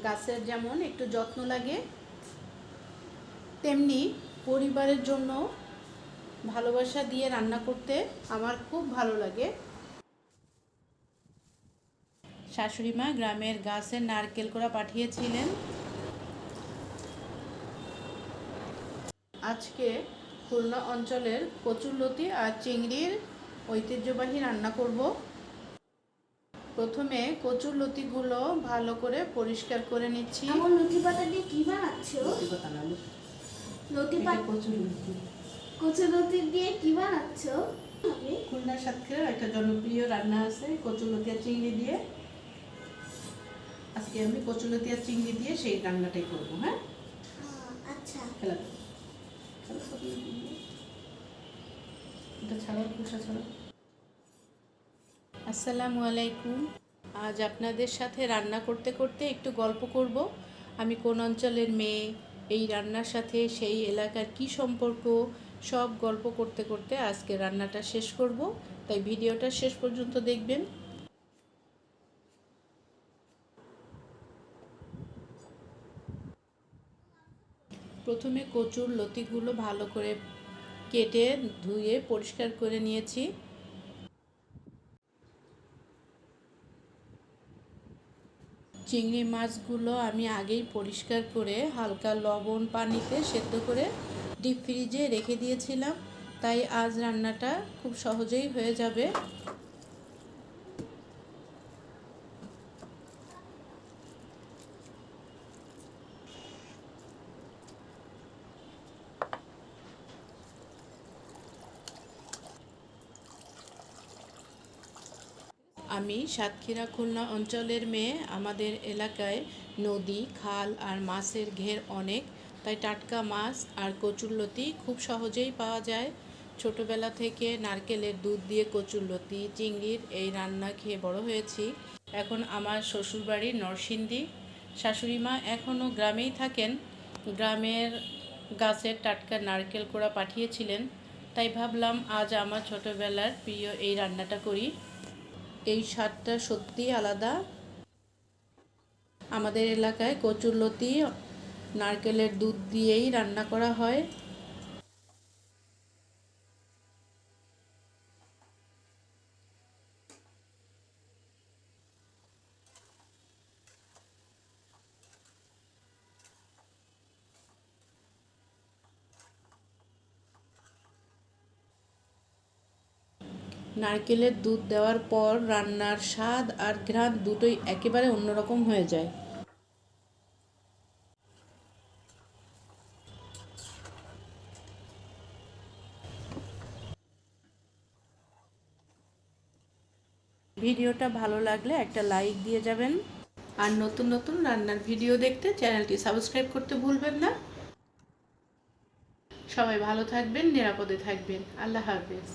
গাছের যেমন একটু যত্ন লাগে, তেমনি পরিবারের জন্য ভালোবাসা দিয়ে রান্না করতে আমার খুব ভালো লাগে। শাশুড়ি মা গ্রামের গাছের নারকেল কোড়া পাঠিয়েছিলেন। আজকে খুলনা অঞ্চলের কচুরলতি আর চিংড়ির ঐতিহ্যবাহী রান্না করব। প্রথমে কচুরলতিগুলো ভালো করে পরিষ্কার করে নিচ্ছি। আমার লতি পাতা দিয়ে কি বানাচ্ছো? লতি পাতা না, লতি পাতা কচুরলতি। কচুরলতি দিয়ে কি বানাচ্ছো? খুলনা সাতক্ষীরার একটা জনপ্রিয় রান্না আছে কচুরলতি আর চিংড়ি দিয়ে। আজকে আমি কচুরলতি আর চিংড়ি দিয়ে সেই রান্নাটাই করব। হ্যাঁ, আচ্ছা। খেলা এটা ছাড়াও খোসা ছাড়াও। আসসালামু আলাইকুম। আজ আপনাদের সাথে রান্না করতে করতে একটু গল্প করব। আমি কোন অঞ্চলের মেয়ে, এই রান্নার সাথে সেই এলাকার কি সম্পর্ক, সব গল্প করতে করতে আজকে রান্নাটা শেষ করব। তাই ভিডিওটা শেষ পর্যন্ত দেখবেন। প্রথমে কচুর লতিগুলো ভালো করে কেটে ধুয়ে পরিষ্কার করে নিয়েছি। চিংড়ি মাছগুলো আমি আগেই পরিষ্কার করে হালকা লবণ পানিতে সেদ্ধ করে ডিপ ফ্রিজে রেখে দিয়েছিলাম, তাই আজ রান্নাটা খুব সহজেই হয়ে যাবে। আমি সাতক্ষীরা খুলনা অঞ্চলের মেয়ে। আমাদের এলাকায় নদী, খাল আর মাছের ঘের অনেক, তাই টাটকা মাছ আর কচুরলতি খুব সহজেই পাওয়া যায়। ছোটবেলা থেকে নারকেলের দুধ দিয়ে কচুরলতি, চিংড়ির এই রান্না খেয়ে বড় হয়েছি। এখন আমার শ্বশুরবাড়ি নরসিংদী। শাশুড়ি মা এখনও গ্রামেই থাকেন। গ্রামের গাছের টাটকা নারকেল কোড়া পাঠিয়েছিলেন, তাই ভাবলাম আজ আমার ছোটবেলার প্রিয় এই রান্নাটা করি। এই স্বাদটা সত্যিই আলাদা। আমাদের এলাকায় কচুরলতি নারকেলের দুধ দিয়েই রান্না করা হয়। নারকেলের দুধ দেওয়ার পর রান্নার স্বাদ আর ঘ্রাণ দুটোই একেবারে অন্যরকম হয়ে যায়। ভিডিওটা ভালো লাগলে একটা লাইক দিয়ে যাবেন, আর নতুন নতুন রান্নার ভিডিও দেখতে চ্যানেলটি সাবস্ক্রাইব করতে ভুলবেন না। সবাই ভালো থাকবেন, নিরাপদে থাকবেন। আল্লাহ হাফেজ।